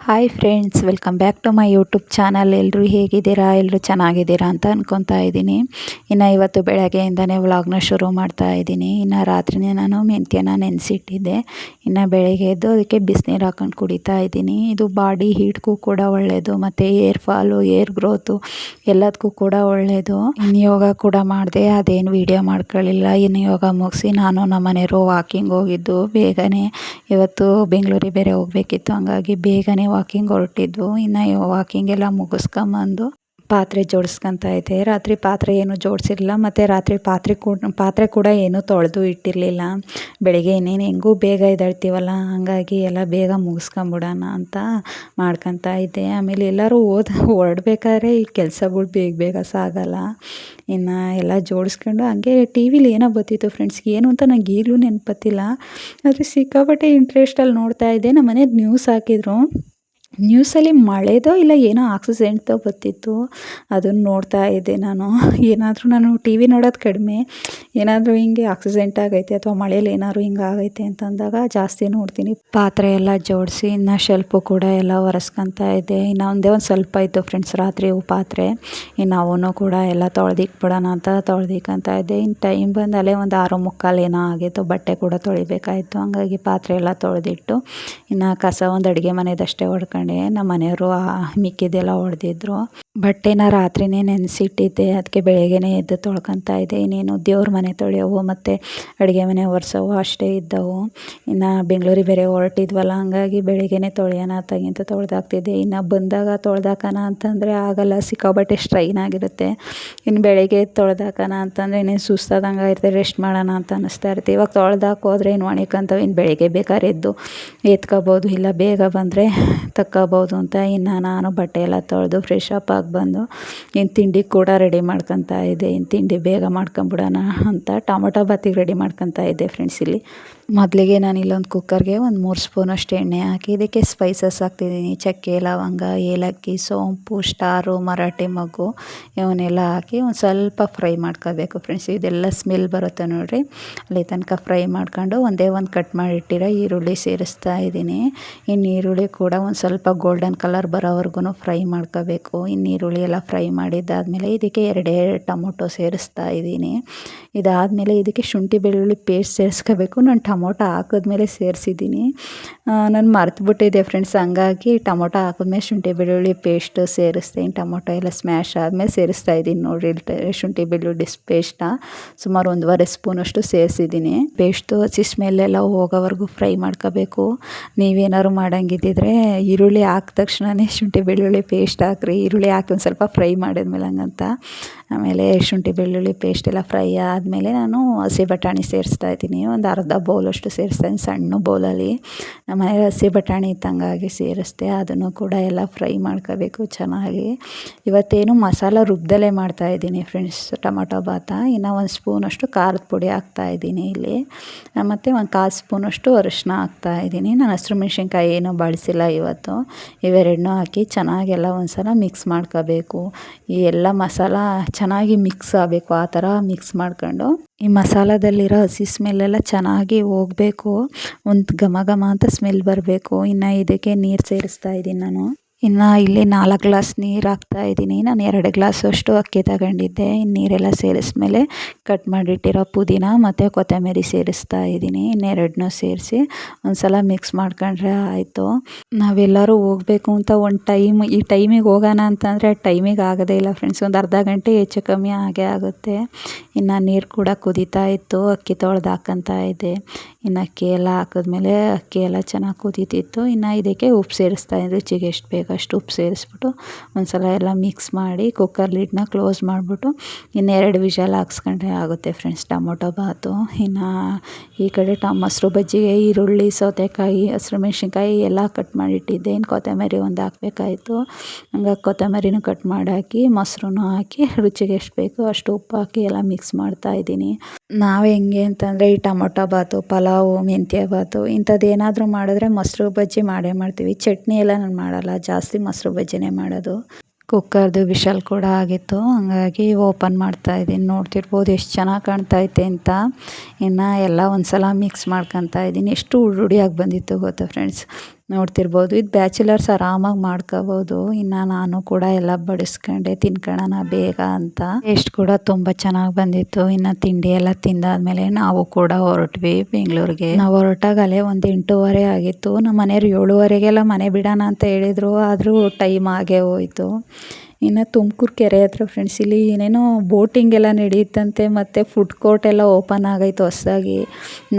Hi friends, welcome back to my YouTube channel. ಎಲ್ಲರೂ ಹೇಗಿದ್ದೀರಾ? ಎಲ್ಲರೂ ಚೆನ್ನಾಗಿದ್ದೀರಾ ಅಂತ ಅಂದ್ಕೊತಾ ಇದ್ದೀನಿ. ಇನ್ನು ಇವತ್ತು ಬೆಳಗ್ಗೆಯಿಂದನೇ ವ್ಲಾಗ್ನ ಶುರು ಮಾಡ್ತಾ ಇದ್ದೀನಿ. ಇನ್ನು ರಾತ್ರಿನೇ ನಾನು ಮೆಂತ್ಯನ ನೆನೆಸಿಟ್ಟಿದ್ದೆ. ಇನ್ನು ಬೆಳಗ್ಗೆ ಎದ್ದು ಅದಕ್ಕೆ ಬಿಸಿನೀರು ಹಾಕೊಂಡು ಕುಡಿತಾ ಇದ್ದೀನಿ. ಇದು ಬಾಡಿ ಹೀಟ್ಗೂ ಕೂಡ ಒಳ್ಳೆಯದು, ಮತ್ತು ಏರ್ ಫಾಲು, ಏರ್ ಗ್ರೋತು ಎಲ್ಲದಕ್ಕೂ ಕೂಡ ಒಳ್ಳೆಯದು. ಇನ್ನು ಯೋಗ ಕೂಡ ಮಾಡಿದೆ, ಅದೇನು ವೀಡಿಯೋ ಮಾಡ್ಕೊಳ್ಳಿಲ್ಲ. ಇನ್ನು ಯೋಗ ಮುಗಿಸಿ ನಾನು ನಮ್ಮ ಮನೆಯವರು ವಾಕಿಂಗ್ ಹೋಗಿದ್ದು ಬೇಗನೆ. ಇವತ್ತು ಬೆಂಗಳೂರಿಗೆ ಬೇರೆ ಹೋಗಬೇಕಿತ್ತು, ಹಂಗಾಗಿ ಬೇಗನೆ ವಾಕಿಂಗ್ ಹೊರಟಿದ್ವು. ಇನ್ನು ವಾಕಿಂಗ್ ಎಲ್ಲ ಮುಗಿಸ್ಕೊಂಬಂದು ಪಾತ್ರೆ ಜೋಡಿಸ್ಕೊತಾ ಇದ್ದೆ. ರಾತ್ರಿ ಪಾತ್ರೆ ಏನು ಜೋಡಿಸಿರಲಿಲ್ಲ, ಮತ್ತು ರಾತ್ರಿ ಪಾತ್ರೆ ಕೂಡ ಏನೂ ತೊಳೆದು ಇಟ್ಟಿರಲಿಲ್ಲ. ಬೆಳಿಗ್ಗೆ ಇನ್ನೇನು ಹೆಂಗೂ ಬೇಗ ಎದ್ದೇಳ್ತೀವಲ್ಲ, ಹಾಗಾಗಿ ಎಲ್ಲ ಬೇಗ ಮುಗಿಸ್ಕೊಂಬಿಡೋಣ ಅಂತ ಮಾಡ್ಕೊತಾ ಇದ್ದೆ. ಆಮೇಲೆ ಎಲ್ಲರೂ ಹೊರಡ್ಬೇಕಾದ್ರೆ ಈ ಕೆಲಸಗಳು ಬೇಗ ಬೇಗ ಸಾಗಲ್ಲ. ಇನ್ನು ಎಲ್ಲ ಜೋಡಿಸ್ಕೊಂಡು ಹಂಗೆ ಟಿ ವಿಲಿ ಏನೋ ಬರ್ತಿತ್ತು ಫ್ರೆಂಡ್ಸ್, ಏನು ಅಂತ ನಂಗೆ ಈಗಲೂ ನೆನಪತ್ತಿಲ್ಲ. ಆದರೆ ಸಿಕ್ಕಾಪಟ್ಟೆ ಇಂಟ್ರೆಸ್ಟಲ್ಲಿ ನೋಡ್ತಾ ಇದ್ದೆ. ನಮ್ಮ ಮನೇಲಿ ನ್ಯೂಸ್ ಹಾಕಿದ್ರು. ನ್ಯೂಸಲ್ಲಿ ಮಳೆದೋ ಇಲ್ಲ ಏನೋ ಆಕ್ಸಿಡೆಂಟ್ದೋ ಬರ್ತಿತ್ತು, ಅದನ್ನು ನೋಡ್ತಾ ಇದ್ದೆ ನಾನು. ಏನಾದರೂ ನಾನು ಟಿ ವಿ ನೋಡೋದು ಕಡಿಮೆ, ಏನಾದರೂ ಹಿಂಗೆ ಆಕ್ಸಿಡೆಂಟ್ ಆಗೈತೆ ಅಥವಾ ಮಳೇಲಿ ಏನಾದ್ರು ಹಿಂಗೆ ಆಗೈತೆ ಅಂತಂದಾಗ ಜಾಸ್ತಿ ನೋಡ್ತೀನಿ. ಪಾತ್ರೆ ಎಲ್ಲ ಜೋಡಿಸಿ ಇನ್ನು ಶೆಲ್ಫು ಕೂಡ ಎಲ್ಲ ಒರೆಸ್ಕೊತಾ ಇದ್ದೆ. ಇನ್ನು ಒಂದೇ ಒಂದು ಸ್ವಲ್ಪ ಇತ್ತು ಫ್ರೆಂಡ್ಸ್ ರಾತ್ರಿ ಪಾತ್ರೆ, ಇನ್ನು ಅವನು ಕೂಡ ಎಲ್ಲ ತೊಳೆದಿಕ್ಬಿಡೋಣ ಅಂತ ತೊಳೆದಿಕ್ಕಂತ ಇದ್ದೆ. ಇನ್ನು ಟೈಮ್ ಬಂದು ಅಲ್ಲೇ ಒಂದು 6:45 ಏನೋ ಆಗಿತ್ತು. ಬಟ್ಟೆ ಕೂಡ ತೊಳಿಬೇಕಾಯಿತು, ಹಂಗಾಗಿ ಪಾತ್ರೆ ಎಲ್ಲ ತೊಳೆದಿಟ್ಟು ಇನ್ನು ಕಸ ಒಂದು ಅಡುಗೆ ಮನೆಯದಷ್ಟೇ ಹೊಡ್ಕೊಂಡು ನಮ್ಮ ಮನೆಯವರು ಮಿಕ್ಕಿದ್ದೆಲ್ಲ ಹೊಡೆದಿದ್ರು. ಬಟ್ಟೆನ ರಾತ್ರಿನೇ ನೆನೆಸಿಟ್ಟಿದ್ದೆ, ಅದಕ್ಕೆ ಬೆಳಗ್ಗೆನೇ ಎದ್ದು ತೊಳ್ಕೊತಾ ಇದ್ದೆ. ಇನ್ನೇನು ದೇವ್ರ ಮನೆ ತೊಳೆಯೋವು ಮತ್ತು ಅಡುಗೆ ಮನೆ ಒರೆಸೋವು ಅಷ್ಟೇ ಇದ್ದವು. ಇನ್ನು ಬೆಂಗಳೂರಿಗೆ ಬೇರೆ ಹೊರಟಿದ್ವಲ್ಲ, ಹಂಗಾಗಿ ಬೆಳಗ್ಗೆನೇ ತೊಳೆಯೋಣ ತಗಿಂತ ತೊಳೆದಾಕ್ತಿದ್ದೆ. ಇನ್ನು ಬಂದಾಗ ತೊಳೆದಾಕೋಣ ಅಂತಂದರೆ ಆಗಲ್ಲ, ಸಿಕ್ಕಾಬಟ್ಟೆ ಸ್ಟ್ರೈನ್ ಆಗಿರುತ್ತೆ. ಇನ್ನು ಬೆಳಗ್ಗೆ ತೊಳೆದಾಕೋಣ ಅಂತಂದರೆ ಇನ್ನೇನು ಸುಸ್ತಾದಂಗೆ ಇರುತ್ತೆ, ರೆಸ್ಟ್ ಮಾಡೋಣ ಅಂತ ಅನ್ನಿಸ್ತಾ ಇರುತ್ತೆ. ಇವಾಗ ತೊಳೆದಾಕ ಹೋದ್ರೆ ಇನ್ನು ಒಣಕಂತವೆ, ಇನ್ನು ಬೆಳಗ್ಗೆ ಬೇಕಾದ್ರೆ ಎದ್ದು ಎತ್ಕೋಬೋದು, ಇಲ್ಲ ಬೇಗ ಬಂದರೆ ತಕ್ಕೋಬೋದು ಅಂತ. ಇನ್ನು ನಾನು ಬಟ್ಟೆ ಎಲ್ಲ ತೊಳೆದು ಫ್ರೆಶ್ ಅಪ್ ಆಗಿ ಬಂದು ಇನ್ನು ತಿಂಡಿ ಕೂಡ ರೆಡಿ ಮಾಡ್ಕೊತಾ ಇದ್ದೆ. ಇನ್ನು ತಿಂಡಿ ಬೇಗ ಮಾಡ್ಕೊಂಬಿಡೋಣ ಅಂತ ಟೊಮೊಟೊ ಬಾತಿಗೆ ರೆಡಿ ಮಾಡ್ಕೊತಾ ಇದ್ದೆ ಫ್ರೆಂಡ್ಸ್. ಇಲ್ಲಿ ಮೊದಲಿಗೆ ನಾನು ಇಲ್ಲೊಂದು ಕುಕ್ಕರ್ಗೆ ಒಂದು 3 ಸ್ಪೂನಷ್ಟು ಎಣ್ಣೆ ಹಾಕಿ ಇದಕ್ಕೆ ಸ್ಪೈಸಸ್ ಹಾಕ್ತಿದ್ದೀನಿ. ಚಕ್ಕೆ, ಲವಂಗ, ಏಲಕ್ಕಿ, ಸೋಂಪು, ಸ್ಟಾರು, ಮರಾಠಿ ಮೊಗ್ಗು ಇವನ್ನೆಲ್ಲ ಹಾಕಿ ಒಂದು ಸ್ವಲ್ಪ ಫ್ರೈ ಮಾಡ್ಕೋಬೇಕು ಫ್ರೆಂಡ್ಸ್. ಇದೆಲ್ಲ ಸ್ಮೆಲ್ ಬರುತ್ತೆ ನೋಡಿರಿ, ಅಲ್ಲಿ ತನಕ ಫ್ರೈ ಮಾಡ್ಕೊಂಡು ಒಂದೇ ಒಂದು ಕಟ್ ಮಾಡಿಟ್ಟಿರೋ ಈರುಳ್ಳಿ ಸೇರಿಸ್ತಾ ಇದ್ದೀನಿ. ಇನ್ನು ಈರುಳ್ಳಿ ಕೂಡ ಒಂದು ಸ್ವಲ್ಪ ಗೋಲ್ಡನ್ ಕಲರ್ ಬರೋವರೆಗೂ ಫ್ರೈ ಮಾಡ್ಕೋಬೇಕು. ಇನ್ನು ಈರುಳ್ಳಿ ಎಲ್ಲ ಫ್ರೈ ಮಾಡಿದ್ದಾದಮೇಲೆ ಇದಕ್ಕೆ 2 ಟೊಮೊಟೊ ಸೇರಿಸ್ತಾ ಇದ್ದೀನಿ. ಇದಾದಮೇಲೆ ಇದಕ್ಕೆ ಶುಂಠಿ ಬೆಳ್ಳುಳ್ಳಿ ಪೇಸ್ಟ್ ಸೇರಿಸ್ಕೋಬೇಕು. ನಾನು ಟೊಮೊಟೊ ಹಾಕಿದ್ಮೇಲೆ ಸೇರಿಸಿದ್ದೀನಿ, ನಾನು ಮರ್ತುಬಿಟ್ಟಿದ್ದೆ ಫ್ರೆಂಡ್ಸ್. ಹಂಗಾಗಿ ಟೊಮೊಟೊ ಹಾಕಿದ್ಮೇಲೆ ಶುಂಠಿ ಬೆಳ್ಳುಳ್ಳಿ ಪೇಸ್ಟ್ ಸೇರಿಸ್ದೆ. ಇನ್ನು ಟೊಮೊಟೊ ಎಲ್ಲ ಸ್ಮ್ಯಾಶ್ ಆದಮೇಲೆ ಸೇರಿಸ್ತಾ ಇದ್ದೀನಿ ನೋಡಿರಿ, ಶುಂಠಿ ಬೆಳ್ಳುಳ್ಳಿ ಪೇಸ್ಟನ್ನ ಸುಮಾರು 1.5 ಸ್ಪೂನಷ್ಟು ಸೇರಿಸಿದ್ದೀನಿ. ಪೇಸ್ಟು ಹಸಿ ಸ್ಮೆಲ್ಲೆಲ್ಲ ಹೋಗೋವರೆಗೂ ಫ್ರೈ ಮಾಡ್ಕೋಬೇಕು. ನೀವೇನಾದ್ರು ಮಾಡೋಂಗಿದ್ದಿದ್ರೆ ಈರುಳ್ಳಿ ಹಾಕಿದ ತಕ್ಷಣವೇ ಶುಂಠಿ ಬೆಳ್ಳುಳ್ಳಿ ಪೇಸ್ಟ್ ಹಾಕ್ರಿ. ಈರುಳ್ಳಿ ಹಾಕಿ ಒಂದು ಸ್ವಲ್ಪ ಫ್ರೈ ಮಾಡಿದ್ಮೇಲೆ ಹಂಗಂತ. ಆಮೇಲೆ ಶುಂಠಿ ಬೆಳ್ಳುಳ್ಳಿ ಪೇಸ್ಟ್ ಎಲ್ಲ ಫ್ರೈ ಆದಮೇಲೆ ನಾನು ಹಸಿ ಬಟಾಣಿ ಸೇರಿಸ್ತಾ ಇದ್ದೀನಿ. ಒಂದು ಅರ್ಧ ಬೌಲಷ್ಟು ಸೇರಿಸ್ತಾ ಇದ್ದೀನಿ, ಸಣ್ಣ ಬೌಲಲ್ಲಿ. ನಮ್ಮ ಮನೇಲಿ ಹಸಿ ಬಟಾಣಿ ಇತ್ತಂಗಾಗಿ ಸೇರಿಸ್ದೆ. ಅದನ್ನು ಕೂಡ ಎಲ್ಲ ಫ್ರೈ ಮಾಡ್ಕೋಬೇಕು ಚೆನ್ನಾಗಿ. ಇವತ್ತೇನು ಮಸಾಲ ರುಬ್ದಲೇ ಮಾಡ್ತಾಯಿದ್ದೀನಿ ಫ್ರೆಂಡ್ಸ್ ಟೊಮೊಟೊ ಬಾತ. ಇನ್ನು 1 ಸ್ಪೂನಷ್ಟು ಖಾರದ ಪುಡಿ ಹಾಕ್ತಾಯಿದ್ದೀನಿ ಇಲ್ಲಿ, ಮತ್ತು ಒಂದು 1/4 ಸ್ಪೂನಷ್ಟು ಅರಿಶಿನ ಹಾಕ್ತಾಯಿದ್ದೀನಿ. ನಾನು ಹಸಿರು ಮೆಣಸಿನ್ಕಾಯಿ ಏನೂ ಬಳಸಿಲ್ಲ ಇವತ್ತು. ಇವೆರಡನ್ನೂ ಹಾಕಿ ಚೆನ್ನಾಗೆಲ್ಲ ಒಂದು ಸಲ ಮಿಕ್ಸ್ ಮಾಡ್ಕೋಬೇಕು. ಈ ಎಲ್ಲ ಮಸಾಲ ಚೆನ್ನಾಗಿ ಮಿಕ್ಸ್ ಆಗಬೇಕು, ಆ ಥರ ಮಿಕ್ಸ್ ಮಾಡ್ಕೊಂಡು ಈ ಮಸಾಲದಲ್ಲಿರೋ ಹಸಿ ಸ್ಮೆಲ್ಲೆಲ್ಲ ಚೆನ್ನಾಗಿ ಹೋಗಬೇಕು, ಒಂದು ಘಮ ಘಮ ಅಂತ ಸ್ಮೆಲ್ ಬರಬೇಕು. ಇನ್ನು ಇದಕ್ಕೆ ನೀರು ಸೇರಿಸ್ತಾ ಇದ್ದೀನಿ ನಾನು. ಇನ್ನು ಇಲ್ಲಿ 4 ಗ್ಲಾಸ್ ನೀರು ಹಾಕ್ತಾಯಿದ್ದೀನಿ. ನಾನು 2 ಗ್ಲಾಸಷ್ಟು ಅಕ್ಕಿ ತಗೊಂಡಿದ್ದೆ. ಇನ್ನು ನೀರೆಲ್ಲ ಸೇರಿಸ್ಮೇಲೆ ಕಟ್ ಮಾಡಿಟ್ಟಿರೋ ಪುದೀನ ಮತ್ತು ಕೊತ್ತಂಬರಿ ಸೇರಿಸ್ತಾ ಇದ್ದೀನಿ. ಇನ್ನೆರಡನ್ನೂ ಸೇರಿಸಿ ಒಂದು ಸಲ ಮಿಕ್ಸ್ ಮಾಡ್ಕೊಂಡ್ರೆ ಆಯಿತು. ನಾವೆಲ್ಲರೂ ಹೋಗಬೇಕು ಅಂತ ಒಂದು ಈ ಟೈಮಿಗೆ ಹೋಗೋಣ ಅಂತಂದರೆ ಟೈಮಿಗೆ ಆಗೋದೇ ಇಲ್ಲ ಫ್ರೆಂಡ್ಸ್. ಒಂದು ಅರ್ಧ ಗಂಟೆ ಹೆಚ್ಚು ಕಮ್ಮಿ ಆಗೇ ಆಗುತ್ತೆ. ಇನ್ನು ನೀರು ಕೂಡ ಕುದೀತಾ ಇತ್ತು, ಅಕ್ಕಿ ತೊಳೆದು ಹಾಕ್ಕೊತಾ ಇದ್ದೆ. ಇನ್ನು ಅಕ್ಕಿ ಎಲ್ಲ ಹಾಕಿದ್ಮೇಲೆ ಅಕ್ಕಿ ಎಲ್ಲ ಚೆನ್ನಾಗಿ ಕುದೀತಿತ್ತು. ಇನ್ನು ಇದಕ್ಕೆ ಉಪ್ಪು ಸೇರಿಸ್ತಾ ಇದ್ದೆ, ರುಚಿಗೆ ಎಷ್ಟು ಬೇಕೋ ಅಷ್ಟು ಉಪ್ಪು ಸೇರಿಸ್ಬಿಟ್ಟು ಒಂದು ಸಲ ಎಲ್ಲ ಮಿಕ್ಸ್ ಮಾಡಿ ಕುಕ್ಕರ್ ಲಿಡ್ನ ಕ್ಲೋಸ್ ಮಾಡಿಬಿಟ್ಟು ಇನ್ನು 2 ವಿಷಲ್ ಹಾಕ್ಸ್ಕೊಂಡ್ರೆ ಆಗುತ್ತೆ ಫ್ರೆಂಡ್ಸ್ ಟೊಮೊಟೊ ಬಾತು. ಇನ್ನು ಈ ಕಡೆ ಮೊಸರು ಬಜ್ಜಿಗೆ ಈರುಳ್ಳಿ, ಸೌತೆಕಾಯಿ, ಹಸಿರು ಮೆಣಸಿನ್ಕಾಯಿ ಎಲ್ಲ ಕಟ್ ಮಾಡಿಟ್ಟಿದ್ದೆ. ಇನ್ನು ಕೊತ್ತಂಬರಿ ಒಂದು ಹಾಕಬೇಕಾಯಿತು, ಹಂಗಾಗಿ ಕೊತ್ತಂಬರಿನೂ ಕಟ್ ಮಾಡಿ ಹಾಕಿ ಮೊಸರನ್ನು ಹಾಕಿ ರುಚಿಗೆ ಎಷ್ಟು ಬೇಕೋ ಅಷ್ಟು ಉಪ್ಪು ಹಾಕಿ ಎಲ್ಲ ಮಿಕ್ಸ್ ಮಾಡ್ತಾಯಿದ್ದೀನಿ. ನಾವು ಹೆಂಗೆ ಅಂತಂದರೆ ಈ ಟೊಮೊಟೊ ಬಾತು, ಪಲಾವು, ಮೆಂತ್ಯ ಬಾತು ಇಂಥದ್ದೇನಾದರೂ ಮಾಡಿದ್ರೆ ಮೊಸರು ಬಜ್ಜಿ ಮಾಡೇ ಮಾಡ್ತೀವಿ. ಚಟ್ನಿ ಎಲ್ಲ ನಾನು ಮಾಡಲ್ಲ, ಜಾಸ್ತಿ ಮೊಸರು ಬಜ್ಜಿನೇ ಮಾಡೋದು. ಕುಕ್ಕರ್ದು ವಿಷಲ್ ಕೂಡ ಆಗಿತ್ತು, ಹಂಗಾಗಿ ಓಪನ್ ಮಾಡ್ತಾಯಿದ್ದೀನಿ. ನೋಡ್ತಿರ್ಬೋದು ಎಷ್ಟು ಚೆನ್ನಾಗಿ ಕಾಣ್ತೈತೆ ಅಂತ. ಇನ್ನು ಎಲ್ಲ ಒಂದು ಸಲ ಮಿಕ್ಸ್ ಮಾಡ್ಕೊತಾ ಇದ್ದೀನಿ. ಎಷ್ಟು ಹುಡಿ ಬಂದಿತ್ತು ಗೊತ್ತಾ ಫ್ರೆಂಡ್ಸ್. ನೋಡ್ತಿರ್ಬೋದು. ಇದು ಬ್ಯಾಚುಲರ್ಸ್ ಆರಾಮಾಗಿ ಮಾಡ್ಕೋಬೋದು. ಇನ್ನು ನಾನು ಕೂಡ ಎಲ್ಲ ಬಡಿಸ್ಕೊಂಡೆ ತಿನ್ಕೊಳ್ಳೋಣ ಬೇಗ ಅಂತ. ಟೇಸ್ಟ್ ಕೂಡ ತುಂಬ ಚೆನ್ನಾಗಿ ಬಂದಿತ್ತು. ಇನ್ನು ತಿಂಡಿ ಎಲ್ಲ ತಿಂದಾದ್ಮೇಲೆ ನಾವು ಕೂಡ ಹೊರಟ್ವಿ ಬೆಂಗಳೂರಿಗೆ. ನಾವು ಹೊರಟಾಗಲೇ ಒಂದು 8:30 ಆಗಿತ್ತು. ನಮ್ಮ ಮನೆಯವ್ರು 7:30ಗೆಲ್ಲ ಮನೆ ಬಿಡೋಣ ಅಂತ ಹೇಳಿದರು, ಆದರೂ ಟೈಮ್ ಆಗೇ ಹೋಯಿತು. ಇನ್ನು ತುಮಕೂರು ಕೆರೆ ಹತ್ರ ಫ್ರೆಂಡ್ಸ್ ಇಲ್ಲಿ ಏನೇನೋ ಬೋಟಿಂಗ್ ಎಲ್ಲ ನಡೆಯುತ್ತಂತೆ, ಮತ್ತು ಫುಡ್ ಕೋರ್ಟ್ ಎಲ್ಲ ಓಪನ್ ಆಗೈತೆ ಹೊಸದಾಗಿ.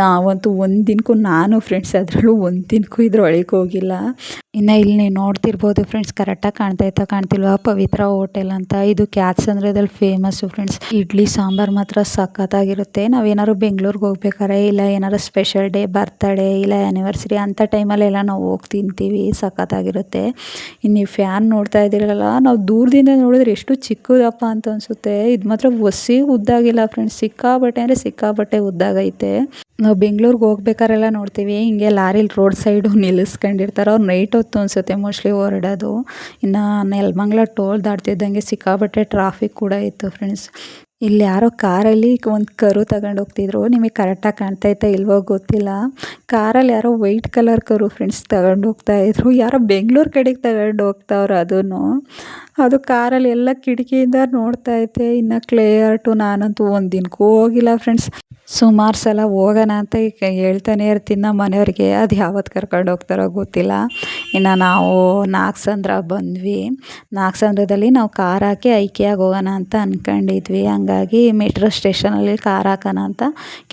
ನಾವಂತೂ ಒಂದು ದಿನಕ್ಕೂ ನಾನು ಫ್ರೆಂಡ್ಸ್ ಅದರಲ್ಲೂ ಒಂದು ದಿನಕ್ಕೂ ಇದ್ರೊಳಗೆ ಹೋಗಿಲ್ಲ. ಇನ್ನು ಇಲ್ಲಿ ನೀವು ನೋಡ್ತಿರ್ಬೋದು ಫ್ರೆಂಡ್ಸ್, ಕರೆಕ್ಟಾಗಿ ಕಾಣ್ತಾಯ್ತಾ ಕಾಣ್ತಿಲ್ವಾ, ಪವಿತ್ರ ಹೋಟೆಲ್ ಅಂತ. ಇದು ಕ್ಯಾತ್ಸಂದ್ರದಲ್ಲಿ ಫೇಮಸ್ಸು ಫ್ರೆಂಡ್ಸ್. ಇಡ್ಲಿ ಸಾಂಬಾರು ಮಾತ್ರ ಸಖತ್ತಾಗಿರುತ್ತೆ. ನಾವೇನಾದ್ರು ಬೆಂಗಳೂರಿಗೆ ಹೋಗ್ಬೇಕಾರೆ, ಇಲ್ಲ ಏನಾರು ಸ್ಪೆಷಲ್ ಡೇ, ಬರ್ತಡೇ ಇಲ್ಲ ಆ್ಯನಿವರ್ಸರಿ ಅಂಥ ಟೈಮಲ್ಲೆಲ್ಲ ನಾವು ಹೋಗಿ ತಿಂತೀವಿ, ಸಖತ್ತಾಗಿರುತ್ತೆ. ಇನ್ನು ನೀವು ಫ್ಯಾನ್ ನೋಡ್ತಾ ಇದ್ದೀರಲ್ಲ, ನಾವು ದೂರದಿಂದ ನೋಡಿದ್ರೆ ಎಷ್ಟು ಚಿಕ್ಕದಪ್ಪ ಅಂತ ಅನಿಸುತ್ತೆ. ಇದು ಮಾತ್ರ ಒಸಿ ಉದ್ದಾಗಿಲ್ಲ ಫ್ರೆಂಡ್ಸ್, ಸಿಕ್ಕಾಬಟ್ಟೆ ಅಂದರೆ ಸಿಕ್ಕಾಬಟ್ಟೆ ಉದ್ದಾಗೈತೆ. ನಾವು ಬೆಂಗಳೂರಿಗೆ ಹೋಗ್ಬೇಕಾರೆಲ್ಲ ನೋಡ್ತೀವಿ ಹಿಂಗೆ ಲಾರಿಲಿ ರೋಡ್ ಸೈಡು ನಿಲ್ಲಿಸ್ಕೊಂಡಿರ್ತಾರೆ. ಅವ್ರು ನೈಟ್ ಹೊತ್ತು ಅನಿಸುತ್ತೆ ಮೋಸ್ಟ್ಲಿ ಹೊರಡೋದು. ಇನ್ನು ನೆಲಮಂಗಲ ಟೋಲ್ ದಾಟ್ತಿದ್ದಂಗೆ ಸಿಕ್ಕಾಬಟ್ಟೆ ಟ್ರಾಫಿಕ್ ಕೂಡ ಇತ್ತು ಫ್ರೆಂಡ್ಸ್. ಇಲ್ಲಿ ಯಾರೋ ಕಾರಲ್ಲಿ ಒಂದು ಕರು ತಗೊಂಡು ಹೋಗ್ತಿದ್ರು. ನಿಮಗೆ ಕರೆಕ್ಟಾಗಿ ಕಾಣ್ತಾಯಿತ್ತಾ ಇಲ್ವೋ ಗೊತ್ತಿಲ್ಲ. ಕಾರಲ್ಲಿ ಯಾರೋ ವೈಟ್ ಕಲರ್ ಕರು ಫ್ರೆಂಡ್ಸ್ ತಗೊಂಡು ಹೋಗ್ತಾಯಿದ್ರು. ಯಾರೋ ಬೆಂಗಳೂರು ಕಡೆಗೆ ತಗೊಂಡು ಹೋಗ್ತಾವ್ರು. ಅದು ಕಾರಲ್ಲಿ ಎಲ್ಲ ಕಿಟಕಿಯಿಂದ ನೋಡ್ತಾ ಐತೆ. ಇನ್ನು ಕ್ಲಿಯರ್ಟು ನಾನಂತೂ ಒಂದು ದಿನಕ್ಕೂ ಹೋಗಿಲ್ಲ ಫ್ರೆಂಡ್ಸ್. ಸುಮಾರು ಸಲ ಹೋಗೋಣ ಅಂತ ಈಗ ಹೇಳ್ತಾನೆ ಇರ್ತೀನಿ ನಮ್ಮ ಮನೆಯವ್ರಿಗೆ, ಅದು ಯಾವತ್ತು ಕರ್ಕೊಂಡು ಹೋಗ್ತಾರೋ ಗೊತ್ತಿಲ್ಲ. ಇನ್ನು ನಾವು ನಾಗಸಂದ್ರ ಬಂದ್ವಿ. ನಾಗಸಂದ್ರದಲ್ಲಿ ನಾವು ಕಾರ್ ಹಾಕಿ ಐಕಿಯಾಗಿ ಹೋಗೋಣ ಅಂತ ಅಂದ್ಕೊಂಡಿದ್ವಿ. ಹಂಗಾಗಿ ಮೆಟ್ರೋ ಸ್ಟೇಷನಲ್ಲಿ ಕಾರ್ ಹಾಕೋಣ ಅಂತ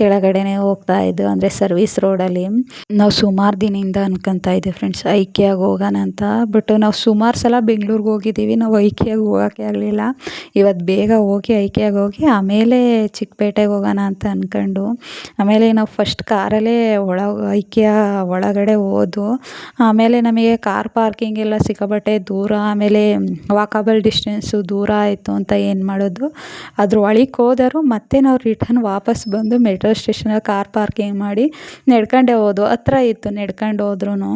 ಕೆಳಗಡೆನೇ ಹೋಗ್ತಾ ಇದ್ವಿ, ಅಂದರೆ ಸರ್ವಿಸ್ ರೋಡಲ್ಲಿ. ನಾವು ಸುಮಾರು ದಿನದಿಂದ ಅನ್ಕೊತಾ ಇದ್ವಿ ಫ್ರೆಂಡ್ಸ್ ಐಕಿಯಾಗಿ ಹೋಗೋಣ ಅಂತ. ಬಟ್ ನಾವು ಸುಮಾರು ಸಲ ಬೆಂಗಳೂರಿಗೆ ಹೋಗಿದ್ದೀವಿ, ನಾವು ಐಕಿಯಾಗಿ ಹೋಗೋಕ್ಕೆ ಆಗಲಿಲ್ಲ. ಇವತ್ತು ಬೇಗ ಹೋಗಿ ಐಕಿಯಾಗಿ ಹೋಗಿ ಆಮೇಲೆ ಚಿಕ್ಕಪೇಟೆಗೆ ಹೋಗೋಣ ಅಂತ ಅಂದ್ಕೊಂಡು, ಆಮೇಲೆ ನಾವು ಫಸ್ಟ್ ಕಾರಲ್ಲೇ ಐಕಿಯಾ ಒಳಗಡೆ ಹೋದ್ವು. ಆಮೇಲೆ ನಮಗೆ ಕಾರ್ ಪಾರ್ಕಿಂಗ್ ಎಲ್ಲ ಸಿಕ್ಕಾಪಟ್ಟೆ ದೂರ, ಆಮೇಲೆ ವಾಕಬಲ್ ಡಿಸ್ಟೆನ್ಸು ದೂರ ಆಯಿತು ಅಂತ ಏನು ಮಾಡೋದು, ಅದ್ರ ಒಳಗೆ ಹೋದರು. ಮತ್ತೆ ನಾವು ರಿಟರ್ನ್ ವಾಪಸ್ ಬಂದು ಮೆಟ್ರೋ ಸ್ಟೇಷನಲ್ಲಿ ಕಾರ್ ಪಾರ್ಕಿಂಗ್ ಮಾಡಿ ನಡ್ಕೊಂಡೇ ಹೋದ್ವು. ಹತ್ರ ಇತ್ತು ನಡ್ಕೊಂಡು ಹೋದ್ರೂ.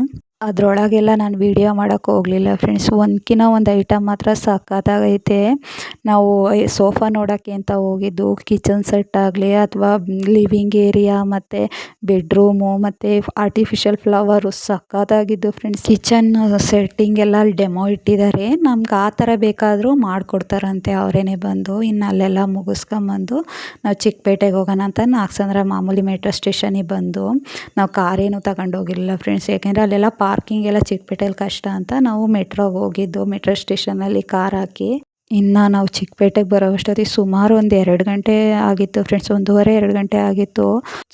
ಅದರೊಳಗೆಲ್ಲ ನಾನು ವೀಡಿಯೋ ಮಾಡೋಕ್ಕೆ ಹೋಗಲಿಲ್ಲ ಫ್ರೆಂಡ್ಸ್. ಒಂದಕ್ಕಿಂತ ಒಂದು ಐಟಮ್ ಮಾತ್ರ ಸಖತ್ತಾಗೈತೆ. ನಾವು ಸೋಫಾ ನೋಡೋಕ್ಕೆ ಅಂತ ಹೋಗಿದ್ದು. ಕಿಚನ್ ಸೆಟ್ ಆಗಲಿ ಅಥವಾ ಲಿವಿಂಗ್ ಏರಿಯಾ ಮತ್ತು ಬೆಡ್ರೂಮು ಮತ್ತು ಆರ್ಟಿಫಿಷಿಯಲ್ ಫ್ಲವರು ಸಖತ್ತಾಗಿದ್ದು ಫ್ರೆಂಡ್ಸ್. ಕಿಚನ್ ಸೆಟ್ಟಿಂಗ್ ಎಲ್ಲ ಅಲ್ಲಿ ಡೆಮೋ ಇಟ್ಟಿದ್ದಾರೆ. ನಮ್ಗೆ ಆ ಥರ ಬೇಕಾದರೂ ಮಾಡಿಕೊಡ್ತಾರಂತೆ ಅವರೇನೆ ಬಂದು. ಇನ್ನು ಅಲ್ಲೆಲ್ಲ ಮುಗಿಸ್ಕೊಂಬಂದು ನಾವು ಚಿಕ್ಕಪೇಟೆಗೆ ಹೋಗೋಣ ಅಂತ ನಾಗಸಂದ್ರ ಮಾಮೂಲಿ ಮೆಟ್ರೋ ಸ್ಟೇಷನಿಗೆ ಬಂದು, ನಾವು ಕಾರೇನು ತಗೊಂಡೋಗಿರಲಿಲ್ಲ ಫ್ರೆಂಡ್ಸ್. ಯಾಕೆಂದರೆ ಅಲ್ಲೆಲ್ಲ ಪಾರ್ಕಿಂಗ್ ಎಲ್ಲ ಚಿಕ್ಕಪೇಟೆಯಲ್ಲಿ ಕಷ್ಟ ಅಂತ ನಾವು ಮೆಟ್ರೋಗೆ ಹೋಗಿದ್ದು, ಮೆಟ್ರೋ ಸ್ಟೇಷನಲ್ಲಿ ಕಾರ್ ಹಾಕಿ. ಇನ್ನು ನಾವು ಚಿಕ್ಕಪೇಟೆಗೆ ಬರೋ ಅಷ್ಟೊತ್ತಿಗೆ ಸುಮಾರು ಒಂದು 2 ಗಂಟೆ ಆಗಿತ್ತು ಫ್ರೆಂಡ್ಸ್, 1:30-2 ಗಂಟೆ ಆಗಿತ್ತು.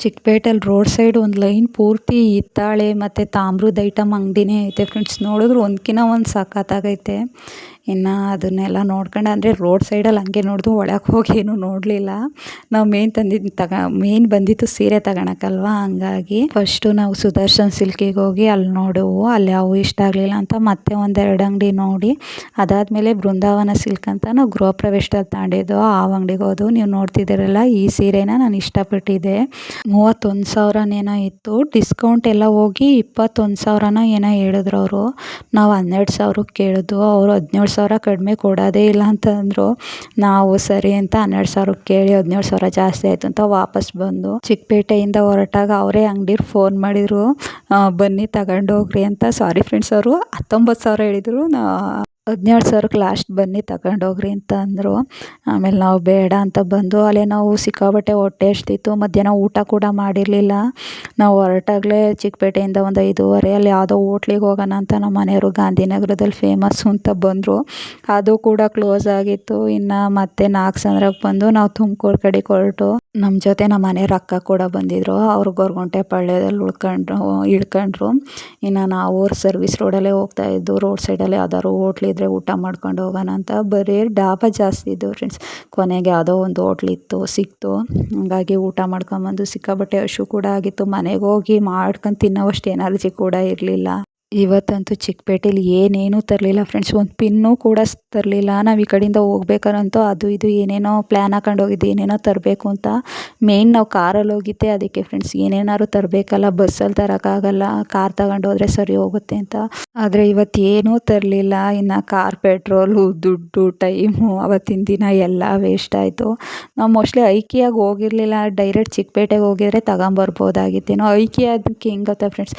ಚಿಕ್ಕಪೇಟೆಯಲ್ಲಿ ರೋಡ್ ಸೈಡ್ ಒಂದು ಲೈನ್ ಪೂರ್ತಿ ಹಿತ್ತಾಳೆ ಮತ್ತು ತಾಮ್ರದ ಐಟಮ್ ಅಂಗಡಿನೇ ಐತೆ ಫ್ರೆಂಡ್ಸ್. ನೋಡಿದ್ರು ಒಂದಕ್ಕಿಂತ ಒಂದು ಸಖತ್ತಾಗೈತೆ. ಇನ್ನು ಅದನ್ನೆಲ್ಲ ನೋಡ್ಕೊಂಡು, ಅಂದರೆ ರೋಡ್ ಸೈಡಲ್ಲಿ ಹಂಗೆ ನೋಡಿದ್ವು, ಒಳಗೆ ಹೋಗಿ ಏನೂ ನೋಡಲಿಲ್ಲ. ನಾವು ಮೇನ್ ಬಂದಿತ್ತು ಸೀರೆ ತಗೊಳಕ್ಕಲ್ವ, ಹಂಗಾಗಿ ಫಸ್ಟು ನಾವು ಸುದರ್ಶನ್ ಸಿಲ್ಕಿಗೆ ಹೋಗಿ ಅಲ್ಲಿ ನೋಡುವು. ಅಲ್ಲಿ ಯಾವ ಇಷ್ಟ ಆಗಲಿಲ್ಲ ಅಂತ ಮತ್ತೆ 1-2 ಅಂಗಡಿ ನೋಡಿ, ಅದಾದಮೇಲೆ ಬೃಂದಾವನ ಸಿಲ್ಕ್ ಅಂತ ನಾವು ಗೃಹ ಪ್ರವೇಶದಲ್ಲಿ ತಗೊಂಡಿದ್ದು ಆ ಅಂಗಡಿಗೆ ಹೋದ್ವು. ನೀವು ನೋಡ್ತಿದ್ದೀರಲ್ಲ, ಈ ಸೀರೆನ ನಾನು ಇಷ್ಟಪಟ್ಟಿದ್ದೆ. 31,000 ಇತ್ತು. ಡಿಸ್ಕೌಂಟ್ ಎಲ್ಲ ಹೋಗಿ 21,000 ಏನೋ ಹೇಳಿದ್ರು ಅವರು. ನಾವು 12,000ಕ್ಕೆ ಕೇಳಿದ್ವು. ಅವರು 17,000 ಕಡಿಮೆ ಕೊಡೋದೇ ಇಲ್ಲ ಅಂತ ಅಂದರು. ನಾವು ಸರಿ ಅಂತ 12,000ಕ್ಕೆ ಕೇಳಿ 17,000 ಜಾಸ್ತಿ ಆಯಿತು ಅಂತ ವಾಪಸ್ ಬಂದು ಚಿಕ್ಕಪೇಟೆಯಿಂದ ಹೊರಟಾಗ ಅವರೇ ಅಂಗಡಿಯವ್ರು ಫೋನ್ ಮಾಡಿದರು, ಬನ್ನಿ ತಗೊಂಡೋಗ್ರಿ ಅಂತ. ಸಾರಿ ಫ್ರೆಂಡ್ಸ್, ಅವರು 19,000 ಹೇಳಿದರು. 17,000ಕ್ಕೆ ಲಾಸ್ಟ್ ಬನ್ನಿ ತಗೊಂಡೋಗ್ರಿ ಅಂತ ಅಂದರು. ಆಮೇಲೆ ನಾವು ಬೇಡ ಅಂತ ಬಂದು, ಅಲ್ಲೇ ನಾವು ಸಿಕ್ಕಾಬಟ್ಟೆ ಹೊಟ್ಟೆ ಎಷ್ಟಿತ್ತು. ಮಧ್ಯಾಹ್ನ ಊಟ ಕೂಡ ಮಾಡಿರಲಿಲ್ಲ. ನಾವು ಹೊರಟಾಗಲೇ ಚಿಕ್ಕಪೇಟೆಯಿಂದ ಒಂದು 5:30 ಅಲ್ಲಿ ಯಾವುದೋ ಹೋಟ್ಲಿಗೆ ಹೋಗೋಣ ಅಂತ ನಮ್ಮ ಮನೆಯವರು ಗಾಂಧಿನಗರದಲ್ಲಿ ಫೇಮಸ್ಸು ಅಂತ ಬಂದರು. ಅದು ಕೂಡ ಕ್ಲೋಸ್ ಆಗಿತ್ತು. ಇನ್ನು ಮತ್ತೆ ನಾಗಸಂದ್ರಕ್ಕೆ ಬಂದು ನಾವು ತುಮಕೂರು ಕಡೆಗೆ ಹೊರಟು. ನಮ್ಮ ಜೊತೆ ನಮ್ಮ ಮನೆಯವ್ರ ಅಕ್ಕ ಕೂಡ ಬಂದಿದ್ದರು. ಅವರು ಗೊರಗುಂಟೆ ಪಾಳ್ಯದಲ್ಲಿ ಇಳ್ಕೊಂಡ್ರು. ಇನ್ನು ನಾವು ಸರ್ವಿಸ್ ರೋಡಲ್ಲೇ ಹೋಗ್ತಾಯಿದ್ದು. ರೋಡ್ ಸೈಡಲ್ಲಿ ಯಾವ್ದಾದ್ರು ಹೋಟ್ಲಿದ್ರೆ ಊಟ ಮಾಡ್ಕೊಂಡು ಹೋಗೋಣ ಅಂತ. ಬರೀ ಡಾಬಾ ಜಾಸ್ತಿ ಇದ್ದವು ಫ್ರೆಂಡ್ಸ್. ಕೊನೆಗೆ ಯಾವುದೋ ಒಂದು ಹೋಟ್ಲಿತ್ತು, ಸಿಕ್ತು. ಹಾಗಾಗಿ ಊಟ ಮಾಡ್ಕೊಂಬಂದು ಸಿಕ್ಕಾಬಟ್ಟೆ ಹಶು ಕೂಡ ಆಗಿತ್ತು. ಮನೆಗೆ ಹೋಗಿ ಮಾಡ್ಕೊಂಡು ತಿನ್ನೋವಷ್ಟು ಎನರ್ಜಿ ಕೂಡ ಇರಲಿಲ್ಲ. ಇವತ್ತಂತೂ ಚಿಕ್ಕಪೇಟೆಲಿ ಏನೇನೂ ತರಲಿಲ್ಲ ಫ್ರೆಂಡ್ಸ್. ಒಂದು ಪಿನ್ನೂ ಕೂಡ ತರಲಿಲ್ಲ. ನಾವು ಈ ಕಡೆಯಿಂದ ಹೋಗ್ಬೇಕಾರಂತೂ ಅದು ಇದು ಏನೇನೋ ಪ್ಲ್ಯಾನ್ ಹಾಕೊಂಡು ಹೋಗಿದ್ದೆ, ಏನೇನೋ ತರಬೇಕು ಅಂತ. ಮೇಯ್ನ್ ನಾವು ಕಾರಲ್ಲಿ ಹೋಗಿದ್ದೆ ಅದಕ್ಕೆ ಫ್ರೆಂಡ್ಸ್. ಏನೇನಾದ್ರು ತರಬೇಕಲ್ಲ, ಬಸ್ಸಲ್ಲಿ ತರೋಕ್ಕಾಗಲ್ಲ, ಕಾರ್ ತಗೊಂಡು ಹೋದರೆ ಸರಿ ಹೋಗುತ್ತೆ ಅಂತ. ಆದರೆ ಇವತ್ತು ಏನೂ ತರಲಿಲ್ಲ. ಇನ್ನು ಕಾರ್ ಪೆಟ್ರೋಲು, ದುಡ್ಡು, ಟೈಮು, ಅವತ್ತಿನ ದಿನ ಎಲ್ಲ ವೇಸ್ಟ್ ಆಯಿತು. ನಾವು ಮೋಸ್ಟ್ಲಿ ಐಕಿಯಾಗಿ ಹೋಗಿರಲಿಲ್ಲ. ಡೈರೆಕ್ಟ್ ಚಿಕ್ಕಪೇಟೆಗೆ ಹೋಗಿದ್ರೆ ತಗೊಂಬರ್ಬೋದಾಗಿತ್ತೇನೋ. ಐಕಿಯಾ ಅದಕ್ಕೆ ಹೆಂಗೆ ಗೊತ್ತಾ ಫ್ರೆಂಡ್ಸ್,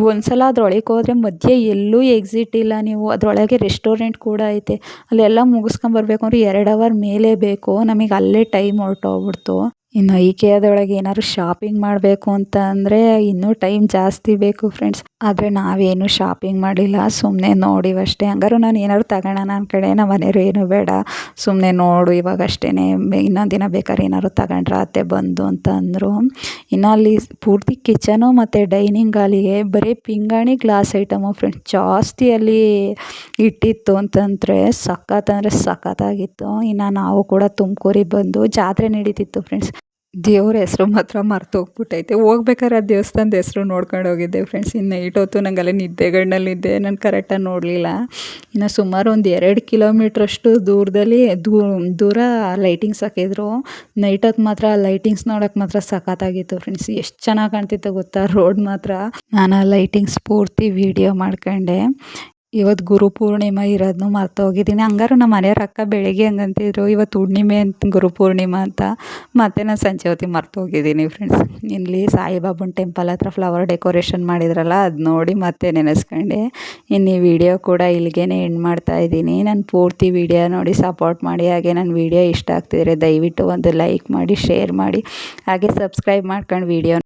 ಒಂದು ಸಲ ಅದ್ರೊಳಗೆ ಹೋದರೆ ಮಧ್ಯೆ ಎಲ್ಲೂ ಎಕ್ಸಿಟ್ ಇಲ್ಲ, ನೀವು ಅದರೊಳಗೆ ರೆಸ್ಟೋರೆಂಟ್ ಕೂಡ ಐತೆ. ಅಲ್ಲೆಲ್ಲ ಮುಗಿಸ್ಕೊಂಬರ್ಬೇಕು ಅಂದರೆ 2 ಅವರ್ ಮೇಲೆ ಬೇಕು. ನಮಗೆ ಅಲ್ಲೇ ಟೈಮ್ ಹೊರ್ಟೋಗ್ಬಿಡ್ತು. ಇನ್ನು ಐಕಿಯಾದೊಳಗೆ ಏನಾದ್ರು ಶಾಪಿಂಗ್ ಮಾಡಬೇಕು ಅಂತ ಅಂದರೆ ಇನ್ನೂ ಟೈಮ್ ಜಾಸ್ತಿ ಬೇಕು ಫ್ರೆಂಡ್ಸ್. ಆದರೆ ನಾವೇನು ಶಾಪಿಂಗ್ ಮಾಡಿಲ್ಲ, ಸುಮ್ಮನೆ ನೋಡಿವಷ್ಟೇ. ಹಂಗಾರು ನಾನು ಏನಾದ್ರು ತಗೊಳ್ಳೋಣ ಅಂದ್ಕಡೆ ನಮ್ಮ ಮನೆಯವ್ರು ಏನು ಬೇಡ, ಸುಮ್ಮನೆ ನೋಡು ಇವಾಗಷ್ಟೇ, ಇನ್ನೊಂದು ದಿನ ಬೇಕಾದ್ರೆ ಏನಾದ್ರು ತಗೊಂಡ್ರೆ ಅತ್ತೆ ಬಂದು ಅಂತ ಅಂದರು. ಇನ್ನು ಅಲ್ಲಿ ಪೂರ್ತಿ ಕಿಚನು ಮತ್ತು ಡೈನಿಂಗ್ ಹಾಲಿಗೆ ಬರೀ ಪಿಂಗಾಣಿ ಗ್ಲಾಸ್ ಐಟಮು ಫ್ರೆಂಡ್ಸ್ ಜಾಸ್ತಿ ಅಲ್ಲಿ ಇಟ್ಟಿತ್ತು ಅಂತಂದರೆ ಸಖತ್ ಸಖತ್ತಾಗಿತ್ತು. ಇನ್ನು ನಾವು ಕೂಡ ತುಮಕೂರಿಗೆ ಬಂದು ಜಾತ್ರೆ ನಡೀತಿತ್ತು ಫ್ರೆಂಡ್ಸ್. ದೇವ್ರ ಹೆಸರು ಮಾತ್ರ ಮರ್ತೋಗ್ಬಿಟ್ಟೈತೆ. ಹೋಗ್ಬೇಕಾದ್ರೆ ಆ ದೇವಸ್ಥಾನದ ಹೆಸರು ನೋಡ್ಕೊಂಡು ಹೋಗಿದ್ದೆ ಫ್ರೆಂಡ್ಸ್. ಇನ್ನು ನೈಟ್ ಹೊತ್ತು ನಂಗೆ ಅಲ್ಲೇ ನಿದ್ದೆಗಣ್ಣಲ್ಲಿದ್ದೆ, ನಾನು ಕರೆಕ್ಟಾಗಿ ನೋಡಲಿಲ್ಲ. ಇನ್ನು ಸುಮಾರು ಒಂದು 2 ಕಿಲೋಮೀಟ್ರಷ್ಟು ದೂರದಲ್ಲಿ ದೂರ ಲೈಟಿಂಗ್ಸ್ ಹಾಕಿದ್ರು. ನೈಟ್ ಹೊತ್ತು ಮಾತ್ರ ಲೈಟಿಂಗ್ಸ್ ನೋಡೋಕೆ ಮಾತ್ರ ಸಖತ್ತಾಗಿತ್ತು ಫ್ರೆಂಡ್ಸ್. ಎಷ್ಟು ಚೆನ್ನಾಗಿ ಕಾಣ್ತಿತ್ತು ಗೊತ್ತಾ ರೋಡ್ ಮಾತ್ರ. ನಾನು ಆ ಲೈಟಿಂಗ್ಸ್ ಪೂರ್ತಿ ವೀಡಿಯೋ ಮಾಡ್ಕೊಂಡೆ. ಇವತ್ತು ಗುರುಪೂರ್ಣಿಮಾ ಇರೋದನ್ನು ಮರ್ತೋಗಿದ್ದೀನಿ. ಹಂಗಾರು ನಮ್ಮ ಮನೆಯವ್ರ ಅಕ್ಕ ಬೆಳಿಗ್ಗೆ ಹಂಗಂತಿದ್ರು ಇವತ್ತು ಹುಣ್ಣಿಮೆ ಅಂತ ಗುರುಪೂರ್ಣಿಮಾ ಅಂತ. ಮತ್ತು ನಾನು ಸಂಜೆ ಹೊತ್ತಿಗೆ ಮರ್ತೋಗಿದ್ದೀನಿ ಫ್ರೆಂಡ್ಸ್. ಇಲ್ಲಿ ಸಾಯಿಬಾಬನ ಟೆಂಪಲ್ ಹತ್ರ ಫ್ಲವರ್ ಡೆಕೋರೇಷನ್ ಮಾಡಿದ್ರಲ್ಲ, ಅದು ನೋಡಿ ಮತ್ತೆ ನೆನೆಸ್ಕೊಂಡೆ. ಇನ್ನು ಈ ವಿಡಿಯೋ ಕೂಡ ಇಲ್ಲಿಗೆ ಎಂಡ್ ಮಾಡ್ತಾಯಿದ್ದೀನಿ. ನಾನು ಪೂರ್ತಿ ವಿಡಿಯೋ ನೋಡಿ ಸಪೋರ್ಟ್ ಮಾಡಿ. ಹಾಗೆ ನನ್ನ ವಿಡಿಯೋ ಇಷ್ಟ ಆಗ್ತಿದ್ರೆ ದಯವಿಟ್ಟು ಒಂದು ಲೈಕ್ ಮಾಡಿ, ಶೇರ್ ಮಾಡಿ, ಹಾಗೆ ಸಬ್ಸ್ಕ್ರೈಬ್ ಮಾಡ್ಕೊಂಡು ವಿಡಿಯೋ